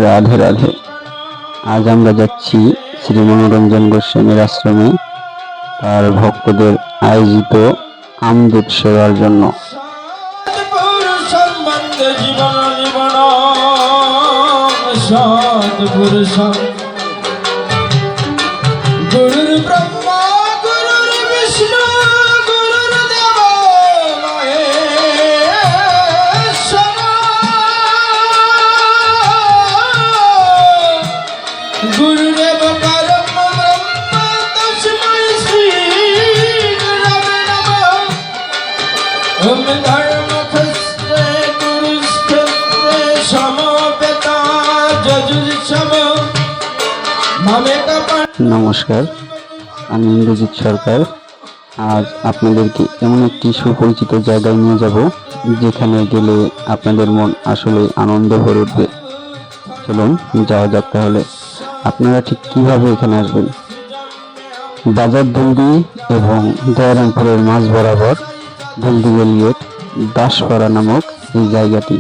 রাধে রাধে। আজ আমরা যাচ্ছি শ্রী মনোরঞ্জন গোস্বামীর আশ্রমে তার ভক্তদের আয়োজিত আমদূত সেবার জন্য। নমস্কার, আমি ইন্দ্রজিৎ সরকার। আজ আপনাদেরকে এমন একটি সুপরিচিত জায়গায় নিয়ে যাব যেখানে গেলে আপনাদের মন আসলে আনন্দ ভরে উঠবে। চলুন যাওয়া যাক তাহলে। আপনারা ঠিক কিভাবে এখানে আসবেন? বাজার ধুলদি এবং দয়ারামপুরের মাঝ বরাবর ধুলদি গেট দাসপাড়া নামক এই জায়গাটি।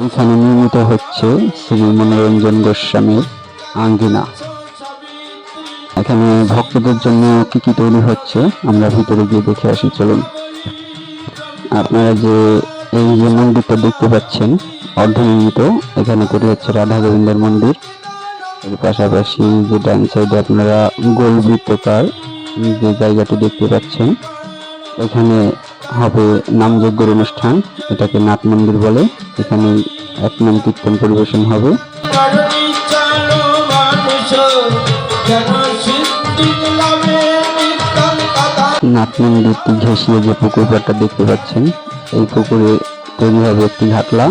এইখানে নির্মিত হচ্ছে শ্রী মনোরঞ্জন গোস্বামীর আঙ্গিনা। এখানে ভক্তদের জন্য কি কি তৈরি হচ্ছে আমরা ভিতরে গিয়ে দেখে আসি। চলুন। আপনারা এই যে মন্দিরটা দেখতে পাচ্ছেন অর্ধনির্মিত, এখানে তৈরি হচ্ছে রাধা গোবিন্দের মন্দির। এর পাশাপাশি যে ডান সাইডে আপনারা গোল বৃত্তাকার যে জায়গাটি দেখতে পাচ্ছেন, এখানে হবে নামযজ্ঞের অনুষ্ঠান। এটাকে নাট মন্দির বলে। এখানে এক নাম কীর্তন পরিবেশন হবে। নাট মন্দিরটি ঘেঁষিয়ে যে পুকুর পাড়টা দেখতে পাচ্ছেন, এই পুকুরে তৈরি হবে একটি ঘাটলা।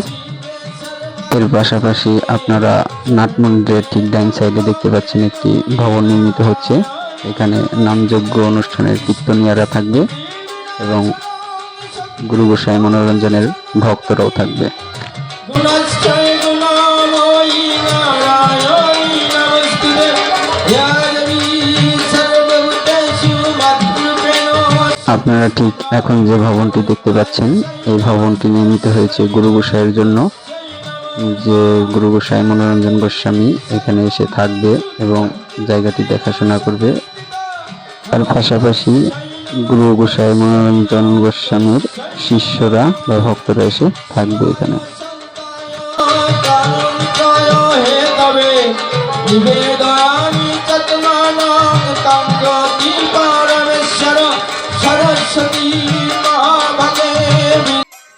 এর পাশাপাশি আপনারা নাট মন্দিরের ঠিক ডাইন সাইডে দেখতে পাচ্ছেন একটি ভবন নির্মিত হচ্ছে। এখানে নামযজ্ঞ অনুষ্ঠানের কীর্তনিয়ারা থাকবে এবং গুরু গোসাই মনোরঞ্জনের ভক্তরাও থাকবে। আপনারা ঠিক এখন যে ভবনটি দেখতে পাচ্ছেন, এই ভবনটি নির্মিত হয়েছে গুরু গোসাইয়ের জন্য। যে গুরু গোসাই মনোরঞ্জন গোস্বামী এখানে এসে থাকবে এবং জায়গাটি দেখাশোনা করবে। তার পাশাপাশি গুরু গোসাই মনোরঞ্জন গোস্বামীর শিষ্যরা বা ভক্তরা এসে থাকবে এখানে।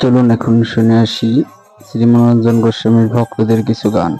চলুন এখন শুনে আসি শ্রী মনোরঞ্জন গোস্বামীর ভক্তদের কিছু গান।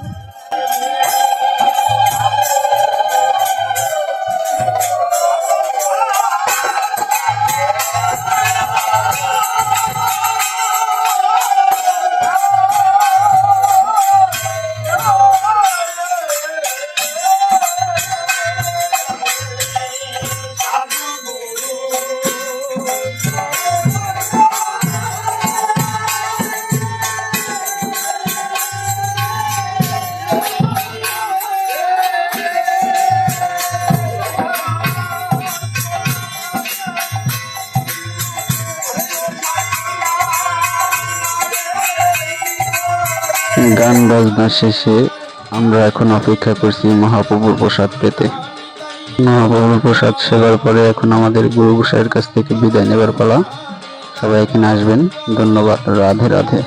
গান বাজনা শেষে আমরা এখন অপেক্ষা করছি মহাপ্রভুর প্রসাদ পেতে। মহাপ্রভুর প্রসাদ সেবার পরে এখন আমাদের গুরু গোসাইয়ের কাছ থেকে বিদায় নেবার পালা। সবাই এখানে আসবেন। ধন্যবাদ। রাধে রাধে।